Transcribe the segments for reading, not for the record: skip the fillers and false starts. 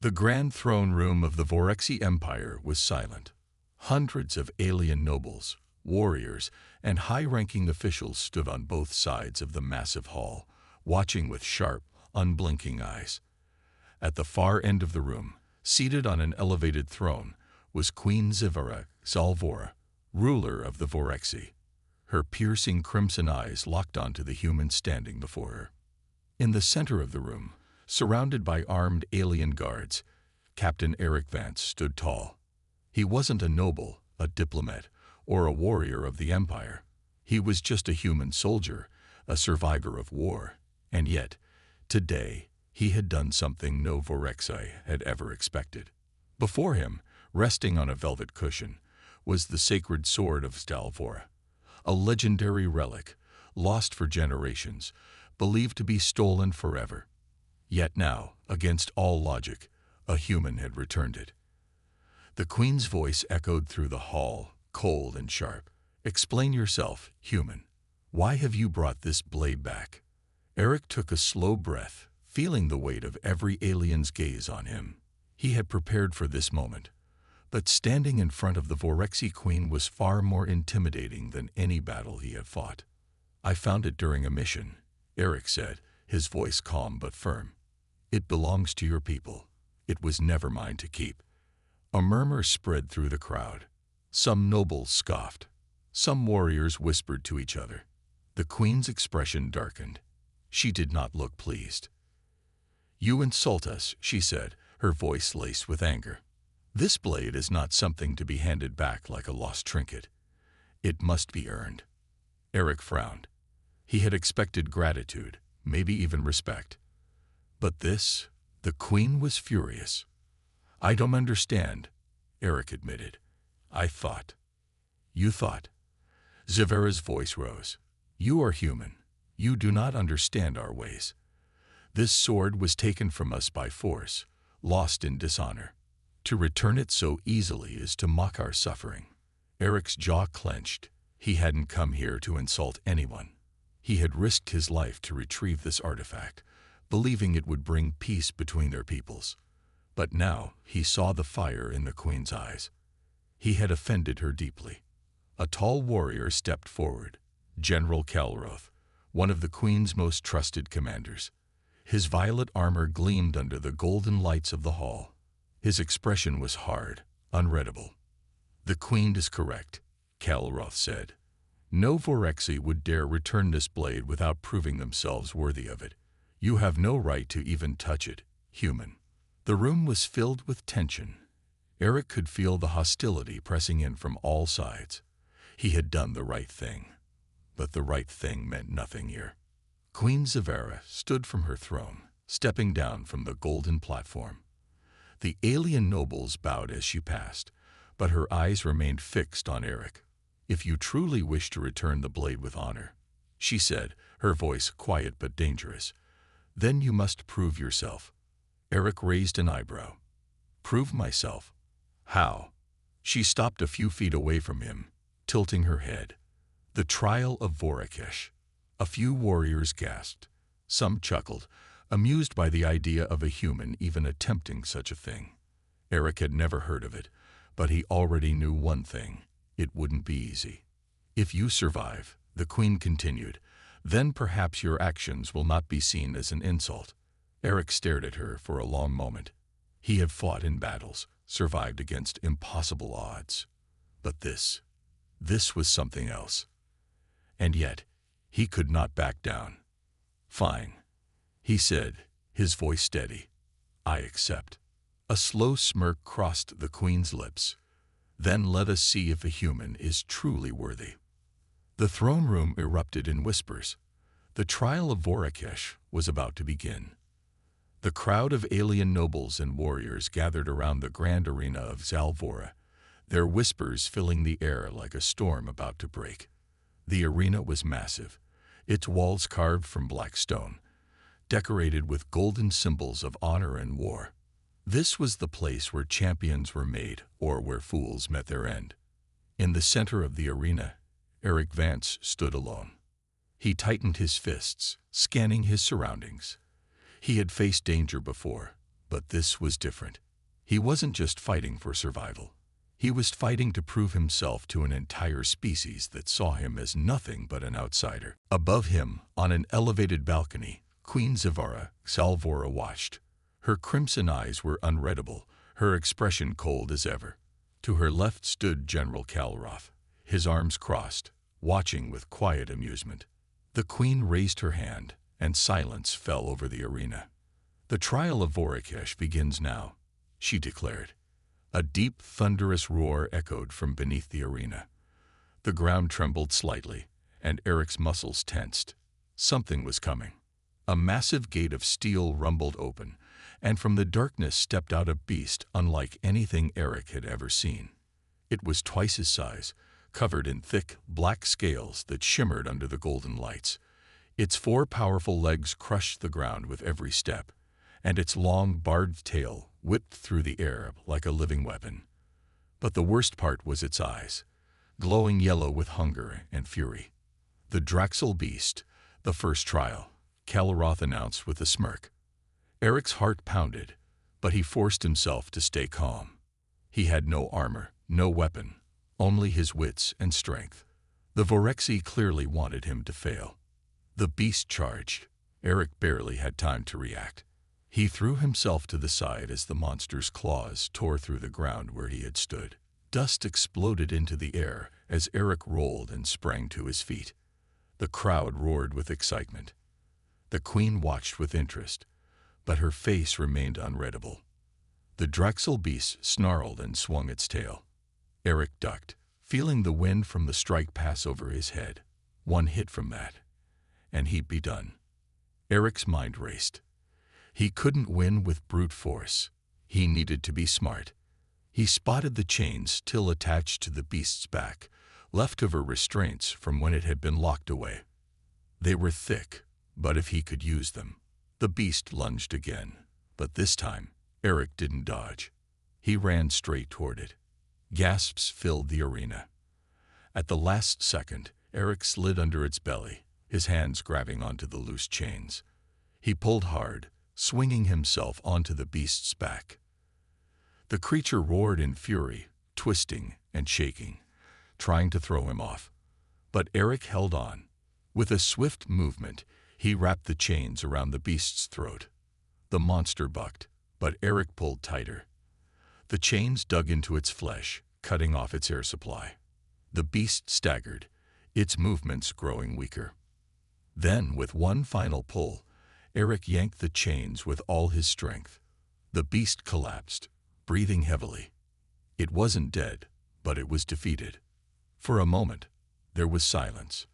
The grand throne room of the Vorexi Empire was silent. Hundreds of alien nobles, warriors, and high-ranking officials stood on both sides of the massive hall, watching with sharp, unblinking eyes. At the far end of the room, seated on an elevated throne, was Queen Zalvora, ruler of the Vorexi. Her piercing crimson eyes locked onto the human standing before her. In the center of the room, surrounded by armed alien guards, Captain Eric Vance stood tall. He wasn't a noble, a diplomat, or a warrior of the Empire. He was just a human soldier, a survivor of war. And yet, today, he had done something no Vorexi had ever expected. Before him, resting on a velvet cushion, was the sacred sword of Zalvora, a legendary relic, lost for generations, believed to be stolen forever. Yet now, against all logic, a human had returned it. The Queen's voice echoed through the hall, cold and sharp. "Explain yourself, human. Why have you brought this blade back?" Eric took a slow breath, feeling the weight of every alien's gaze on him. He had prepared for this moment, but standing in front of the Vorexi Queen was far more intimidating than any battle he had fought. "I found it during a mission," Eric said, his voice calm but firm. "It belongs to your people. It was never mine to keep." A murmur spread through the crowd. Some nobles scoffed. Some warriors whispered to each other. The Queen's expression darkened. She did not look pleased. "You insult us," she said, her voice laced with anger. "This blade is not something to be handed back like a lost trinket. It must be earned." Eric frowned. He had expected gratitude, maybe even respect. But this, the Queen was furious. "I don't understand," Eric admitted. "I thought." "You thought?" Zavera's voice rose. "You are human. You do not understand our ways. This sword was taken from us by force, lost in dishonor. To return it so easily is to mock our suffering." Eric's jaw clenched. He hadn't come here to insult anyone. He had risked his life to retrieve this artifact, believing it would bring peace between their peoples. But now he saw the fire in the Queen's eyes. He had offended her deeply. A tall warrior stepped forward, General Calroth, one of the Queen's most trusted commanders. His violet armor gleamed under the golden lights of the hall. His expression was hard, unreadable. "The Queen is correct," Calroth said. "No Vorexi would dare return this blade without proving themselves worthy of it. You have no right to even touch it, human." The room was filled with tension. Eric could feel the hostility pressing in from all sides. He had done the right thing. But the right thing meant nothing here. Queen Zavera stood from her throne, stepping down from the golden platform. The alien nobles bowed as she passed, but her eyes remained fixed on Eric. "If you truly wish to return the blade with honor," she said, her voice quiet but dangerous, "then you must prove yourself." Eric raised an eyebrow. "Prove myself? How?" She stopped a few feet away from him, tilting her head. "The trial of Vorakesh." A few warriors gasped. Some chuckled, amused by the idea of a human even attempting such a thing. Eric had never heard of it, but he already knew one thing: it wouldn't be easy. "If you survive," the Queen continued, "then perhaps your actions will not be seen as an insult." Eric stared at her for a long moment. He had fought in battles, survived against impossible odds. But this was something else. And yet, he could not back down. "Fine," he said, his voice steady. "I accept." A slow smirk crossed the Queen's lips. "Then let us see if a human is truly worthy." The throne room erupted in whispers. The trial of Vorakesh was about to begin. The crowd of alien nobles and warriors gathered around the grand arena of Zalvora, their whispers filling the air like a storm about to break. The arena was massive, its walls carved from black stone, decorated with golden symbols of honor and war. This was the place where champions were made or where fools met their end. In the center of the arena, Eric Vance stood alone. He tightened his fists, scanning his surroundings. He had faced danger before, But this was different. He wasn't just fighting for survival. He was fighting to prove himself to an entire species that saw him as nothing but an outsider. Above him, on an elevated balcony, Queen Salvora watched. Her crimson eyes were unreadable, her expression cold as ever. To her left stood General Kalroth, his arms crossed, watching with quiet amusement. The queen raised her hand, and silence fell over the arena. "The trial of Vorakash begins now," she declared. A deep, thunderous roar echoed from beneath the arena. The ground trembled slightly, and Eric's muscles tensed. Something was coming. A massive gate of steel rumbled open, and from the darkness stepped out a beast unlike anything Eric had ever seen. It was twice his size, covered in thick, black scales that shimmered under the golden lights. Its 4 powerful legs crushed the ground with every step, and its long, barbed tail whipped through the air like a living weapon. But the worst part was its eyes, glowing yellow with hunger and fury. "The Draxel Beast, the first trial," Kalroth announced with a smirk. Eric's heart pounded, but he forced himself to stay calm. He had no armor, no weapon, only his wits and strength. The Vorexi clearly wanted him to fail. The beast charged. Eric barely had time to react. He threw himself to the side as the monster's claws tore through the ground where he had stood. Dust exploded into the air as Eric rolled and sprang to his feet. The crowd roared with excitement. The queen watched with interest, but her face remained unreadable. The Draxel beast snarled and swung its tail. Eric ducked, feeling the wind from the strike pass over his head. One hit from that, and he'd be done. Eric's mind raced. He couldn't win with brute force. He needed to be smart. He spotted the chains still attached to the beast's back, leftover restraints from when it had been locked away. They were thick, but if he could use them. The beast lunged again, but this time, Eric didn't dodge. He ran straight toward it. Gasps filled the arena. At the last second, Eric slid under its belly, his hands grabbing onto the loose chains. He pulled hard, swinging himself onto the beast's back. The creature roared in fury, twisting and shaking, trying to throw him off. But Eric held on. With a swift movement, he wrapped the chains around the beast's throat. The monster bucked, but Eric pulled tighter. The chains dug into its flesh, cutting off its air supply. The beast staggered, its movements growing weaker. Then, with one final pull, Eric yanked the chains with all his strength. The beast collapsed, breathing heavily. It wasn't dead, but it was defeated. For a moment, there was silence.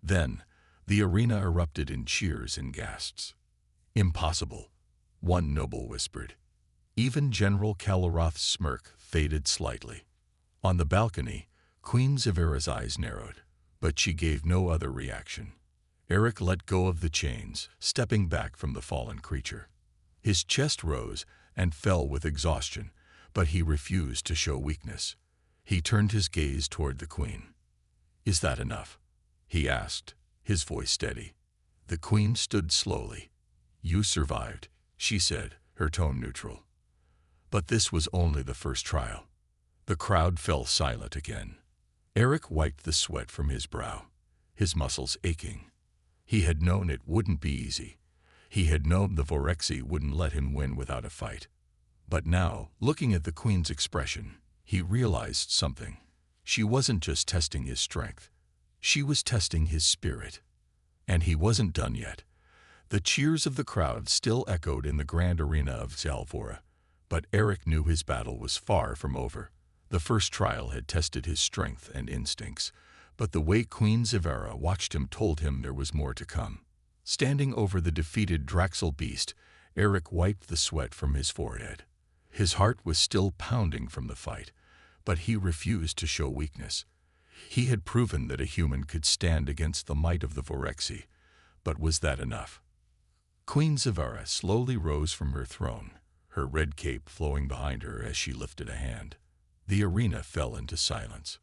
Then, the arena erupted in cheers and gasps. "Impossible," one noble whispered. Even General Kalroth's smirk faded slightly. On the balcony, Queen Zavera's eyes narrowed, but she gave no other reaction. Eric let go of the chains, stepping back from the fallen creature. His chest rose and fell with exhaustion, but he refused to show weakness. He turned his gaze toward the queen. "Is that enough?" he asked, his voice steady. The queen stood slowly. "You survived," she said, her tone neutral. But this was only the first trial. The crowd fell silent again. Eric wiped the sweat from his brow, his muscles aching. He had known it wouldn't be easy. He had known the Vorexi wouldn't let him win without a fight. But now, looking at the queen's expression, he realized something. She wasn't just testing his strength. She was testing his spirit. And he wasn't done yet. The cheers of the crowd still echoed in the grand arena of Salvora, but Eric knew his battle was far from over. The first trial had tested his strength and instincts, but the way Queen Zavera watched him told him there was more to come. Standing over the defeated Draxel beast, Eric wiped the sweat from his forehead. His heart was still pounding from the fight, but he refused to show weakness. He had proven that a human could stand against the might of the Vorexi, but was that enough? Queen Zavera slowly rose from her throne, her red cape flowing behind her as she lifted a hand. The arena fell into silence.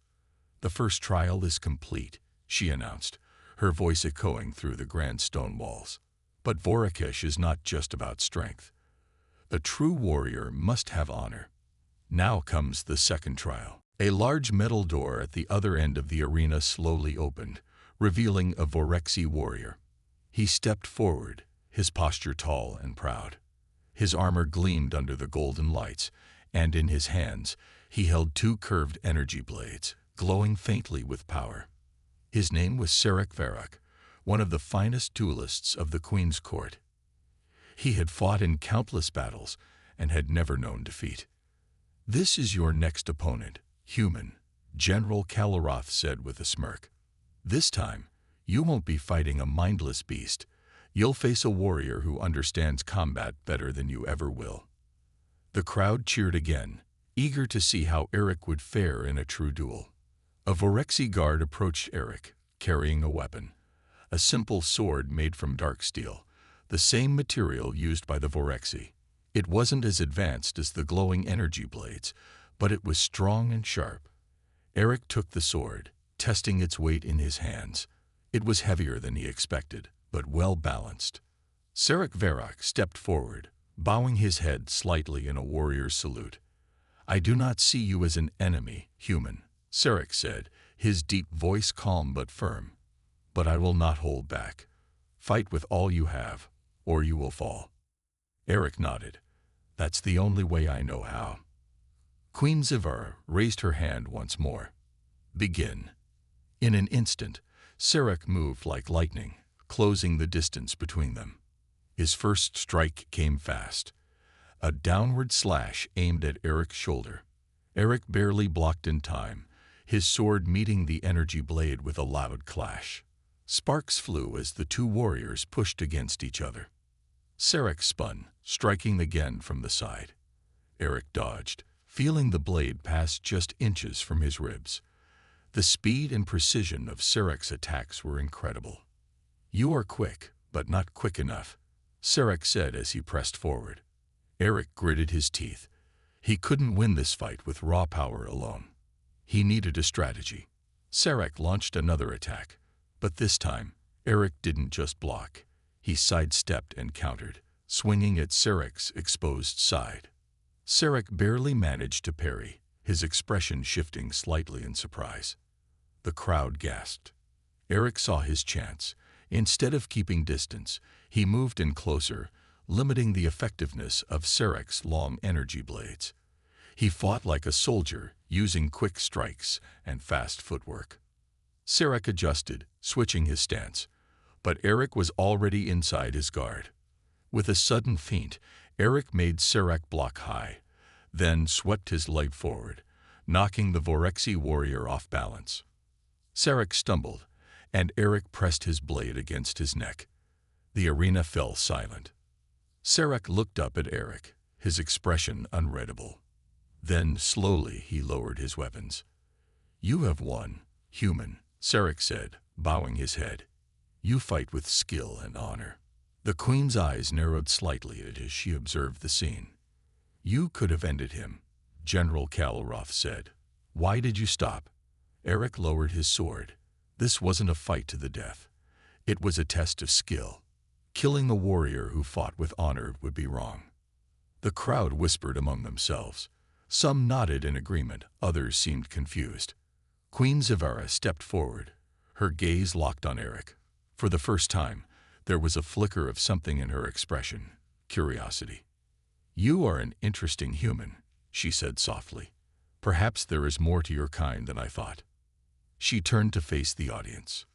"The first trial is complete," she announced, her voice echoing through the grand stone walls. "But Vorakash is not just about strength. A true warrior must have honor. Now comes the second trial. A large metal door at the other end of the arena slowly opened, revealing a Vorexi warrior. He stepped forward, his posture tall and proud. His armor gleamed under the golden lights, and in his hands he held two curved energy blades, glowing faintly with power. His name was Scifi Varak, one of the finest duelists of the Queen's court. He had fought in countless battles and had never known defeat. "This is your next opponent, human," General Kalaroth said with a smirk. "This time, you won't be fighting a mindless beast. You'll face a warrior who understands combat better than you ever will." The crowd cheered again, eager to see how Eric would fare in a true duel. A Vorexi guard approached Eric, carrying a weapon. A simple sword made from dark steel, the same material used by the Vorexi. It wasn't as advanced as the glowing energy blades, but it was strong and sharp. Eric took the sword, testing its weight in his hands. It was heavier than he expected, but well balanced. Scifi Varak stepped forward, bowing his head slightly in a warrior's salute. "I do not see you as an enemy, human," Scifi said, his deep voice calm but firm. "But I will not hold back. Fight with all you have, or you will fall." Eric nodded. "That's the only way I know how." Queen Zivara raised her hand once more. "Begin." In an instant, Scifi moved like lightning, closing the distance between them. His first strike came fast. A downward slash aimed at Eric's shoulder. Eric barely blocked in time, his sword meeting the energy blade with a loud clash. Sparks flew as the two warriors pushed against each other. Scifi spun, striking again from the side. Eric dodged, feeling the blade pass just inches from his ribs. The speed and precision of Scifi's attacks were incredible. "You are quick, but not quick enough," Scifi said as he pressed forward. Eric gritted his teeth. He couldn't win this fight with raw power alone. He needed a strategy. Scifi launched another attack, but this time, Eric didn't just block. He sidestepped and countered, swinging at Scifi's exposed side. Scifi barely managed to parry, his expression shifting slightly in surprise. The crowd gasped. Eric saw his chance. Instead of keeping distance, he moved in closer, limiting the effectiveness of Scifi's long energy blades. He fought like a soldier, using quick strikes and fast footwork. Scifi adjusted, switching his stance, but Eric was already inside his guard. With a sudden feint, Eric made Scifi block high, then swept his leg forward, knocking the Vorexi warrior off balance. Scifi stumbled, and Eric pressed his blade against his neck. The arena fell silent. Scifi looked up at Eric, his expression unreadable. Then, slowly, he lowered his weapons. "You have won, human," Scifi said, bowing his head. "You fight with skill and honor." The Queen's eyes narrowed slightly as she observed the scene. "You could have ended him," General Kalaroth said. "Why did you stop?" Eric lowered his sword. This wasn't a fight to the death. It was a test of skill. Killing a warrior who fought with honor would be wrong. The crowd whispered among themselves. Some nodded in agreement, others seemed confused. Queen Zivara stepped forward, her gaze locked on Eric. For the first time, there was a flicker of something in her expression, curiosity. "You are an interesting human," she said softly. "Perhaps there is more to your kind than I thought." She turned to face the audience.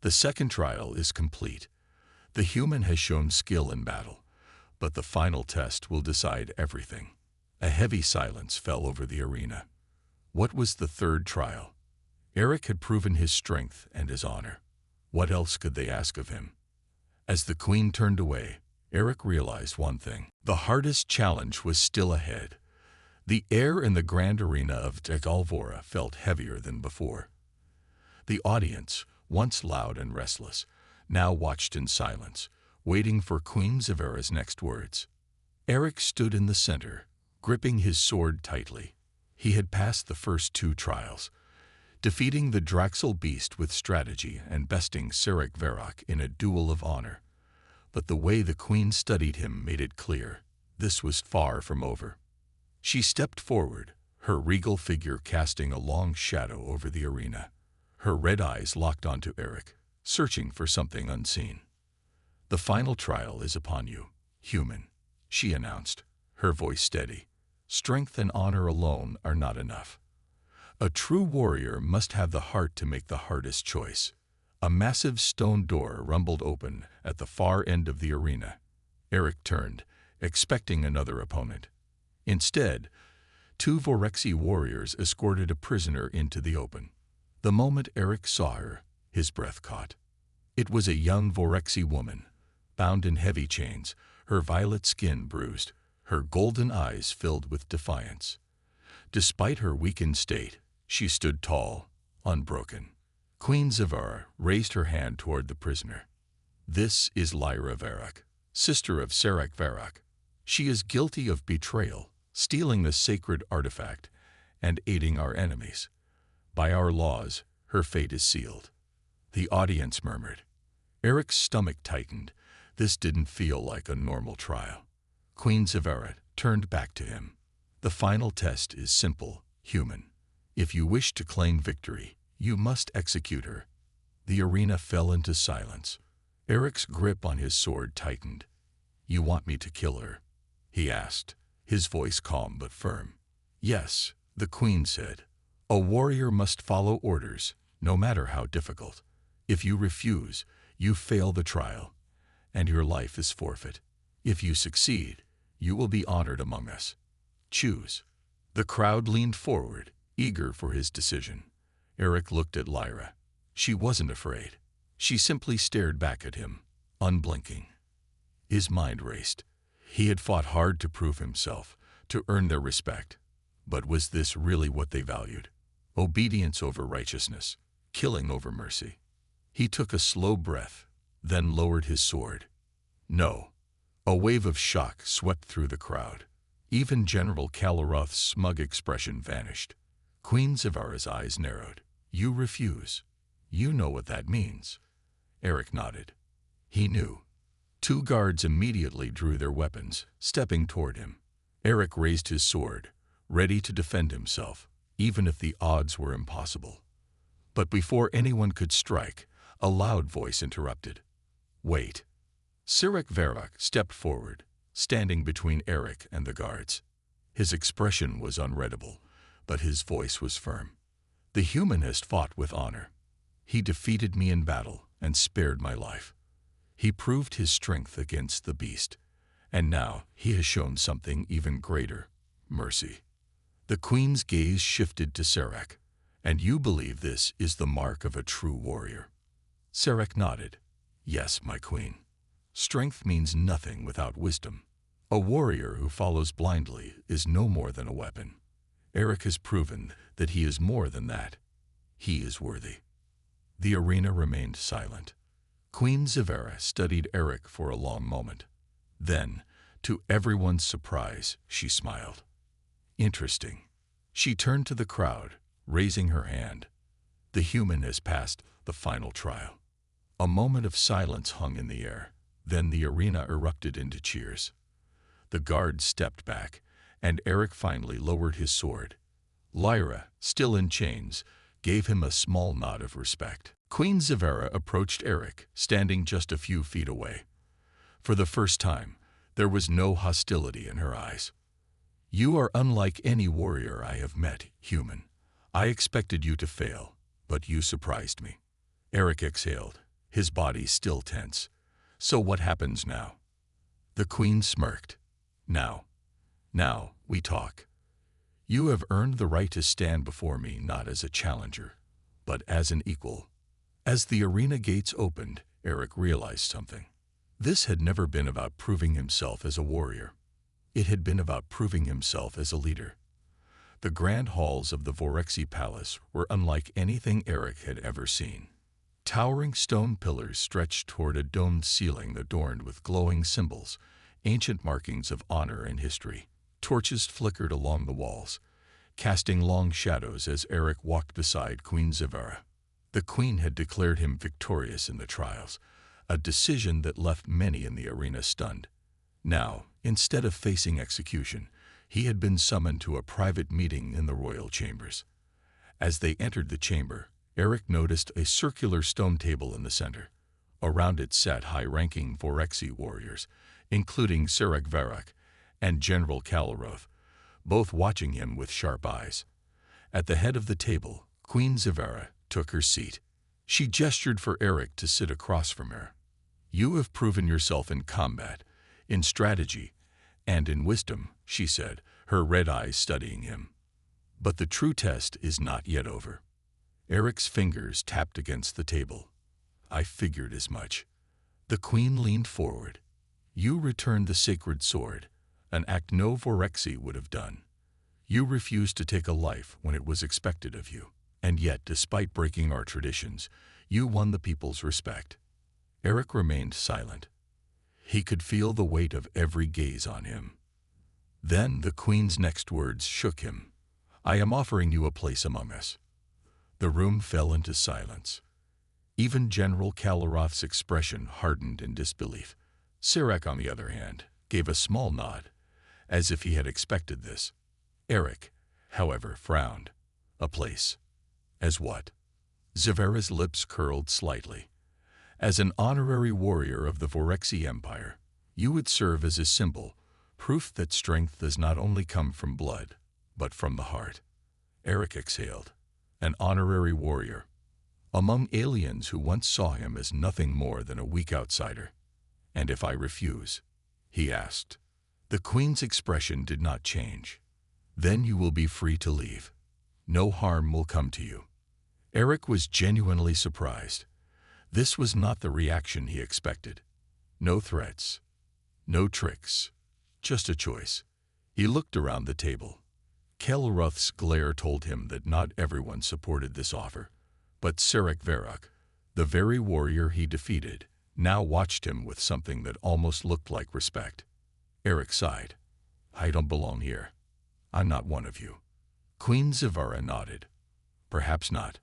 The second trial is complete. The human has shown skill in battle, but the final test will decide everything. A heavy silence fell over the arena. What was the third trial? Eric had proven his strength and his honor. What else could they ask of him? As the Queen turned away, Eric realized one thing. The hardest challenge was still ahead. The air in the grand arena of Tegalvora felt heavier than before. The audience, once loud and restless, now watched in silence, waiting for Queen Zivara's next words. Eric stood in the center, gripping his sword tightly. He had passed the first two trials, defeating the Draxel beast with strategy and besting Scifi Varak in a duel of honor. But the way the Queen studied him made it clear, this was far from over. She stepped forward, her regal figure casting a long shadow over the arena. Her red eyes locked onto Eric, searching for something unseen. "The final trial is upon you, human," she announced, her voice steady. "Strength and honor alone are not enough. A true warrior must have the heart to make the hardest choice." A massive stone door rumbled open at the far end of the arena. Eric turned, expecting another opponent. Instead, two Vorexi warriors escorted a prisoner into the open. The moment Eric saw her, his breath caught. It was a young Vorexi woman, bound in heavy chains, her violet skin bruised, her golden eyes filled with defiance. Despite her weakened state, she stood tall, unbroken. Queen Zavara raised her hand toward the prisoner. "This is Lyra Varrock, sister of Sarek Varrock. She is guilty of betrayal, stealing the sacred artifact, and aiding our enemies. By our laws, her fate is sealed." The audience murmured. Eric's stomach tightened. This didn't feel like a normal trial. Queen Zavara turned back to him. "The final test is simple, human. If you wish to claim victory, you must execute her." The arena fell into silence. Eric's grip on his sword tightened. "You want me to kill her?" he asked, his voice calm but firm. "Yes," the queen said. "A warrior must follow orders, no matter how difficult. If you refuse, you fail the trial, and your life is forfeit. If you succeed, you will be honored among us. Choose." The crowd leaned forward, eager for his decision. Eric looked at Lyra. She wasn't afraid. She simply stared back at him, unblinking. His mind raced. He had fought hard to prove himself, to earn their respect. But was this really what they valued? Obedience over righteousness, killing over mercy. He took a slow breath, then lowered his sword. "No." A wave of shock swept through the crowd. Even General Kalaroth's smug expression vanished. Queen Zavara's eyes narrowed. "You refuse. You know what that means." Eric nodded. He knew. Two guards immediately drew their weapons, stepping toward him. Eric raised his sword, ready to defend himself, even if the odds were impossible. But before anyone could strike, a loud voice interrupted. "Wait." Sarek Varrock stepped forward, standing between Eric and the guards. His expression was unreadable, but his voice was firm. "The humanist fought with honor. He defeated me in battle and spared my life. He proved his strength against the beast, and now he has shown something even greater, mercy." The queen's gaze shifted to Sarek. "And you believe this is the mark of a true warrior?" Sarek nodded. "Yes, my queen. Strength means nothing without wisdom. A warrior who follows blindly is no more than a weapon. Eric has proven that he is more than that. He is worthy." The arena remained silent. Queen Zavara studied Eric for a long moment. Then, to everyone's surprise, she smiled. "Interesting." She turned to the crowd, raising her hand. "The human has passed the final trial." A moment of silence hung in the air. Then the arena erupted into cheers. The guards stepped back, and Eric finally lowered his sword. Lyra, still in chains, gave him a small nod of respect. Queen Zavara approached Eric, standing just a few feet away. For the first time, there was no hostility in her eyes. "You are unlike any warrior I have met, human. I expected you to fail, but you surprised me." Eric exhaled, his body still tense. "So what happens now?" The queen smirked. Now we talk. You have earned the right to stand before me not as a challenger, but as an equal." As the arena gates opened, Eric realized something. This had never been about proving himself as a warrior. It had been about proving himself as a leader. The grand halls of the Vorexi Palace were unlike anything Eric had ever seen. Towering stone pillars stretched toward a domed ceiling adorned with glowing symbols, ancient markings of honor and history. Torches flickered along the walls, casting long shadows as Eric walked beside Queen Zavara. The queen had declared him victorious in the trials, a decision that left many in the arena stunned. Now, Instead of facing execution, he had been summoned to a private meeting in the royal chambers. As they entered the chamber, Eric noticed a circular stone table in the center. Around it sat high-ranking Vorexi warriors, including Sirek Varuk and General Kalaroth, both watching him with sharp eyes. At the head of the table, Queen Zivara took her seat. She gestured for Eric to sit across from her. "You have proven yourself in combat, in strategy, and in wisdom," she said, her red eyes studying him. "But the true test is not yet over." Eric's fingers tapped against the table. "I figured as much." The queen leaned forward. "You returned the sacred sword, an act no Vorexi would have done. You refused to take a life when it was expected of you. And yet, despite breaking our traditions, you won the people's respect." Eric remained silent. He could feel the weight of every gaze on him. Then the queen's next words shook him. "I am offering you a place among us." The room fell into silence. Even General Kalaroth's expression hardened in disbelief. Sirek, on the other hand, gave a small nod, as if he had expected this. Eric, however, frowned. "A place. As what?" Zivara's lips curled slightly. "As an honorary warrior of the Vorexi Empire, you would serve as a symbol, proof that strength does not only come from blood, but from the heart." Eric exhaled. An honorary warrior, among aliens who once saw him as nothing more than a weak outsider. "And if I refuse?" he asked. The queen's expression did not change. "Then you will be free to leave. No harm will come to you." Eric was genuinely surprised. This was not the reaction he expected. No threats, no tricks, just a choice. He looked around the table. Kalaroth's glare told him that not everyone supported this offer, but Sirek Varuk, the very warrior he defeated, now watched him with something that almost looked like respect. Eric sighed. "I don't belong here. I'm not one of you." Queen Zivara nodded. "Perhaps not,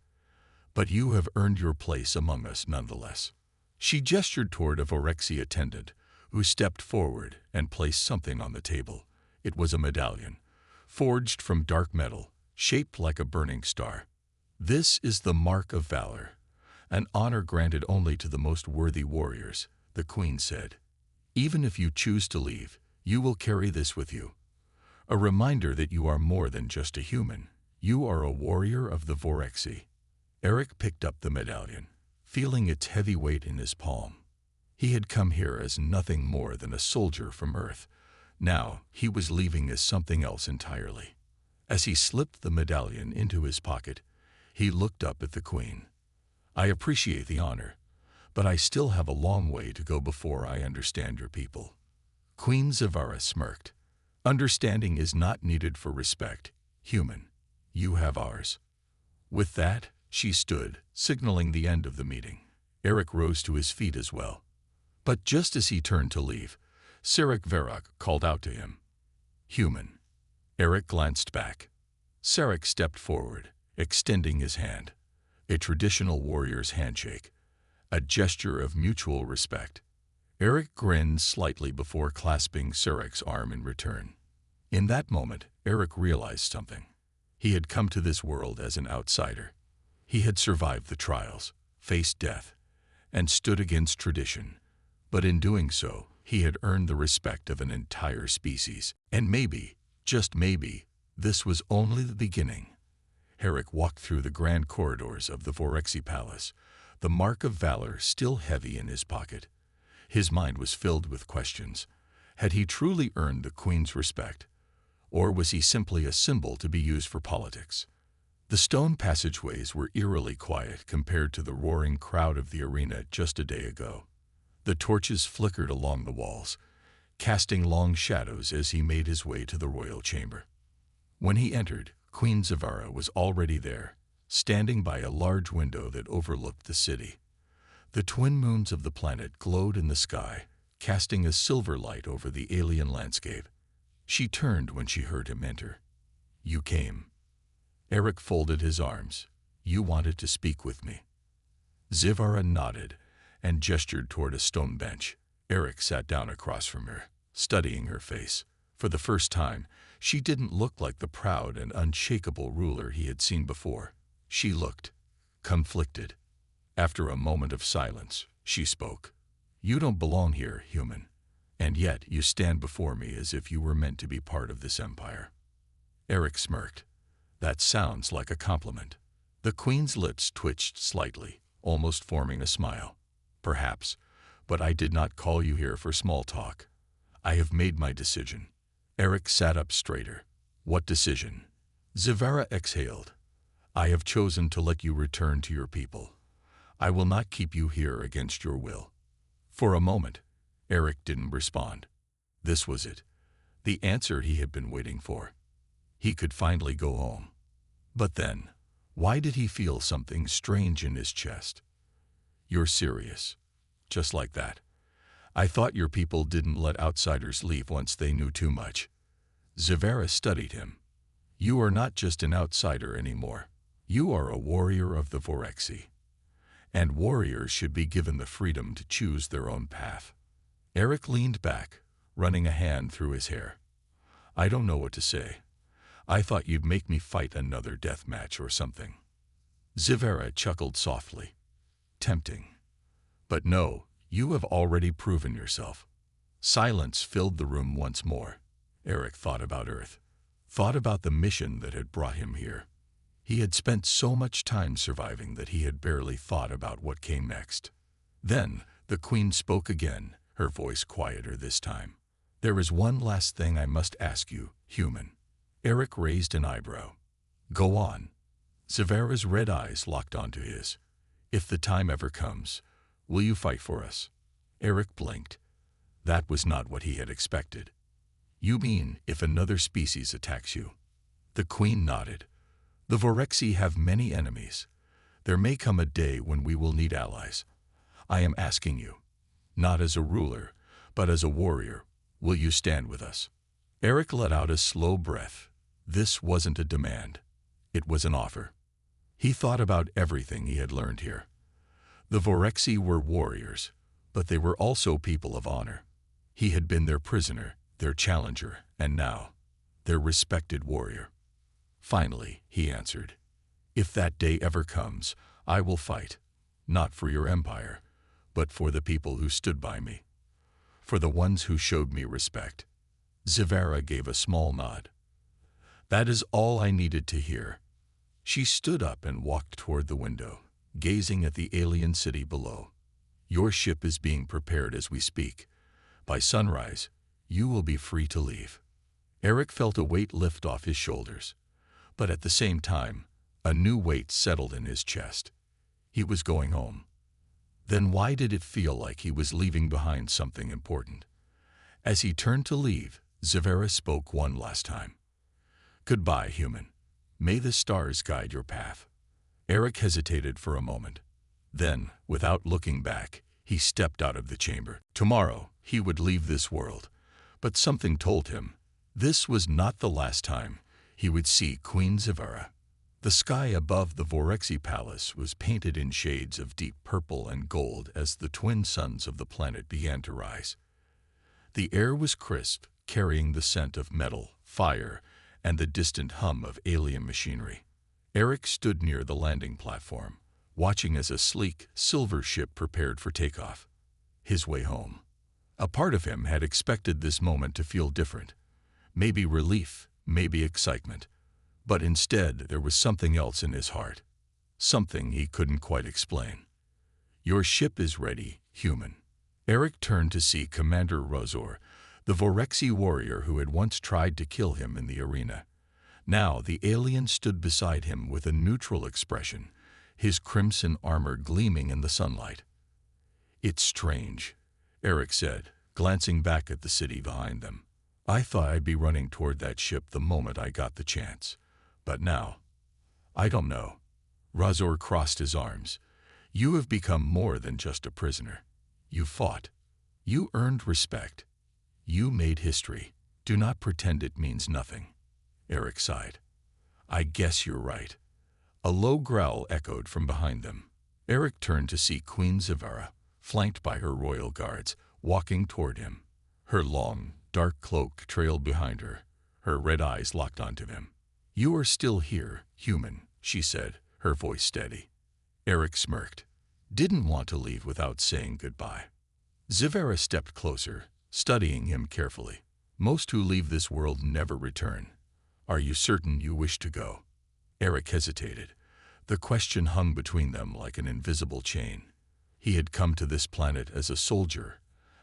but you have earned your place among us nonetheless." She gestured toward a Vorexi attendant, who stepped forward and placed something on the table. It was a medallion, forged from dark metal, shaped like a burning star. "This is the mark of valor, an honor granted only to the most worthy warriors," the queen said. "Even if you choose to leave, you will carry this with you. A reminder that you are more than just a human. You are a warrior of the Vorexi." Eric picked up the medallion, feeling its heavy weight in his palm. He had come here as nothing more than a soldier from Earth. Now he was leaving as something else entirely. As he slipped the medallion into his pocket, he looked up at the queen. "I appreciate the honor, but I still have a long way to go before I understand your people." Queen Zivara smirked. "Understanding is not needed for respect. Human, you have ours." With that, she stood, signaling the end of the meeting. Eric rose to his feet as well. But just as he turned to leave, Sirek Varuk called out to him. "Human." Eric glanced back. Sirek stepped forward, extending his hand. A traditional warrior's handshake, a gesture of mutual respect. Eric grinned slightly before clasping Sirek's arm in return. In that moment, Eric realized something. He had come to this world as an outsider. He had survived the trials, faced death, and stood against tradition. But in doing so, he had earned the respect of an entire species. And maybe, just maybe, this was only the beginning. Eric walked through the grand corridors of the Vorexi Palace, the mark of valor still heavy in his pocket. His mind was filled with questions. Had he truly earned the queen's respect? Or was he simply a symbol to be used for politics? The stone passageways were eerily quiet compared to the roaring crowd of the arena just a day ago. The torches flickered along the walls, casting long shadows as he made his way to the royal chamber. When he entered, Queen Zivara was already there, standing by a large window that overlooked the city. The twin moons of the planet glowed in the sky, casting a silver light over the alien landscape. She turned when she heard him enter. "You came." Eric folded his arms. "You wanted to speak with me." Zivara nodded and gestured toward a stone bench. Eric sat down across from her. studying her face. For the first time, she didn't look like the proud and unshakable ruler he had seen before. She looked conflicted. After a moment of silence, she spoke. "You don't belong here, human, and yet you stand before me as if you were meant to be part of this empire." Eric smirked. "That sounds like a compliment." The queen's lips twitched slightly, almost forming a smile. "Perhaps, but I did not call you here for small talk. I have made my decision." Eric sat up straighter. "What decision?" Zivara exhaled. "I have chosen to let you return to your people. I will not keep you here against your will." For a moment, Eric didn't respond. This was it, the answer he had been waiting for. He could finally go home. But then, why did he feel something strange in his chest? "You're serious?" Just like that. "I thought your people didn't let outsiders leave once they knew too much." Zivara studied him. "You are not just an outsider anymore. You are a warrior of the Vorexi. And warriors should be given the freedom to choose their own path." Eric leaned back, running a hand through his hair. "I don't know what to say. I thought you'd make me fight another death match or something." Zivara chuckled softly. "Tempting. But no, you have already proven yourself." Silence filled the room once more. Eric thought about Earth, thought about the mission that had brought him here. He had spent so much time surviving that he had barely thought about what came next. Then the queen spoke again, her voice quieter this time. "There is one last thing I must ask you, human." Eric raised an eyebrow. "Go on." Zivara's red eyes locked onto his. "If the time ever comes, will you fight for us?" Eric blinked. That was not what he had expected. "You mean if another species attacks you?" The queen nodded. "The Vorexi have many enemies. There may come a day when we will need allies. I am asking you, not as a ruler, but as a warrior, will you stand with us?" Eric let out a slow breath. This wasn't a demand. It was an offer. He thought about everything he had learned here. The Vorexi were warriors, but they were also people of honor. He had been their prisoner, their challenger, and now, their respected warrior. Finally, he answered, "If that day ever comes, I will fight, not for your empire, but for the people who stood by me, for the ones who showed me respect." Zivara gave a small nod. "That is all I needed to hear." She stood up and walked toward the window, gazing at the alien city below. "Your ship is being prepared as we speak. By sunrise, you will be free to leave." Eric felt a weight lift off his shoulders, but at the same time, a new weight settled in his chest. He was going home. Then why did it feel like he was leaving behind something important? As he turned to leave, Zivara spoke one last time. "Goodbye, human. May the stars guide your path." Eric hesitated for a moment. Then, without looking back, he stepped out of the chamber. Tomorrow, he would leave this world. But something told him this was not the last time he would see Queen Zivara. The sky above the Vorexi palace was painted in shades of deep purple and gold as the twin suns of the planet began to rise. The air was crisp, carrying the scent of metal, fire, and the distant hum of alien machinery. Eric stood near the landing platform, watching as a sleek, silver ship prepared for takeoff. His way home. A part of him had expected this moment to feel different. Maybe relief, maybe excitement. But instead, there was something else in his heart. Something he couldn't quite explain. "Your ship is ready, human." Eric turned to see Commander Razor, the Vorexi warrior who had once tried to kill him in the arena. Now the alien stood beside him with a neutral expression, his crimson armor gleaming in the sunlight. "It's strange," Eric said, glancing back at the city behind them. "I thought I'd be running toward that ship the moment I got the chance. But now, I don't know." Razor crossed his arms. "You have become more than just a prisoner. You fought. You earned respect. You made history. Do not pretend it means nothing." Eric sighed. "I guess you're right." A low growl echoed from behind them. Eric turned to see Queen Zivara, flanked by her royal guards, walking toward him. Her long, dark cloak trailed behind her. Her red eyes locked onto him. "You are still here, human," she said, her voice steady. Eric smirked. Didn't want to leave without saying goodbye. Zivera stepped closer, studying him carefully. "Most who leave this world never return. Are you certain you wish to go?" Eric hesitated. The question hung between them like an invisible chain. He had come to this planet as a soldier,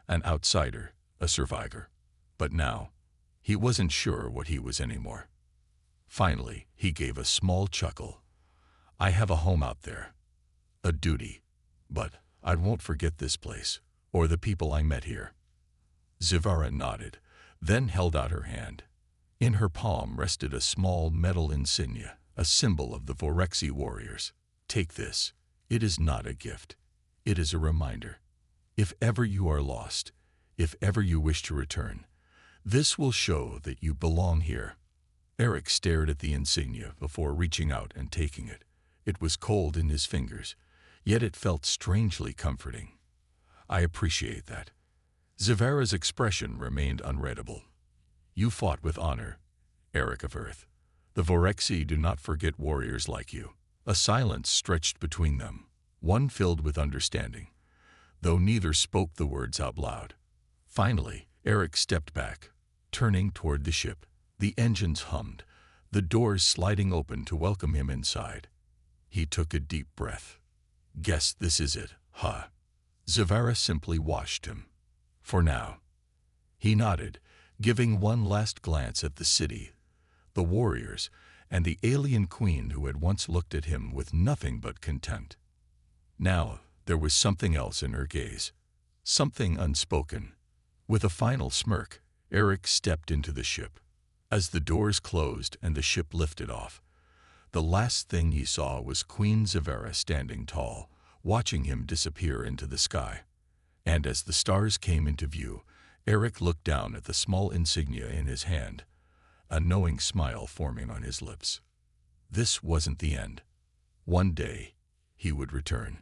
an outsider, a survivor. But now, he wasn't sure what he was anymore. Finally, he gave a small chuckle. "I have a home out there. A duty. But I won't forget this place, or the people I met here." Zivara nodded, then held out her hand. In her palm rested a small metal insignia, a symbol of the Vorexi warriors. "Take this. It is not a gift. It is a reminder. If ever you are lost, if ever you wish to return, this will show that you belong here." Eric stared at the insignia before reaching out and taking it. It was cold in his fingers, yet it felt strangely comforting. "I appreciate that." Zivera's expression remained unreadable. "You fought with honor, Eric of Earth. The Vorexi do not forget warriors like you." A silence stretched between them, one filled with understanding, though neither spoke the words out loud. Finally, Eric stepped back, turning toward the ship. The engines hummed, the doors sliding open to welcome him inside. He took a deep breath. "Guess this is it, huh?" Zivera simply watched him. "For now." He nodded, giving one last glance at the city, the warriors, and the alien queen who had once looked at him with nothing but contempt. Now, there was something else in her gaze, something unspoken. With a final smirk, Eric stepped into the ship. As the doors closed and the ship lifted off, the last thing he saw was Queen Zivera standing tall, watching him disappear into the sky. And as the stars came into view, Eric looked down at the small insignia in his hand, a knowing smile forming on his lips. This wasn't the end. One day, he would return.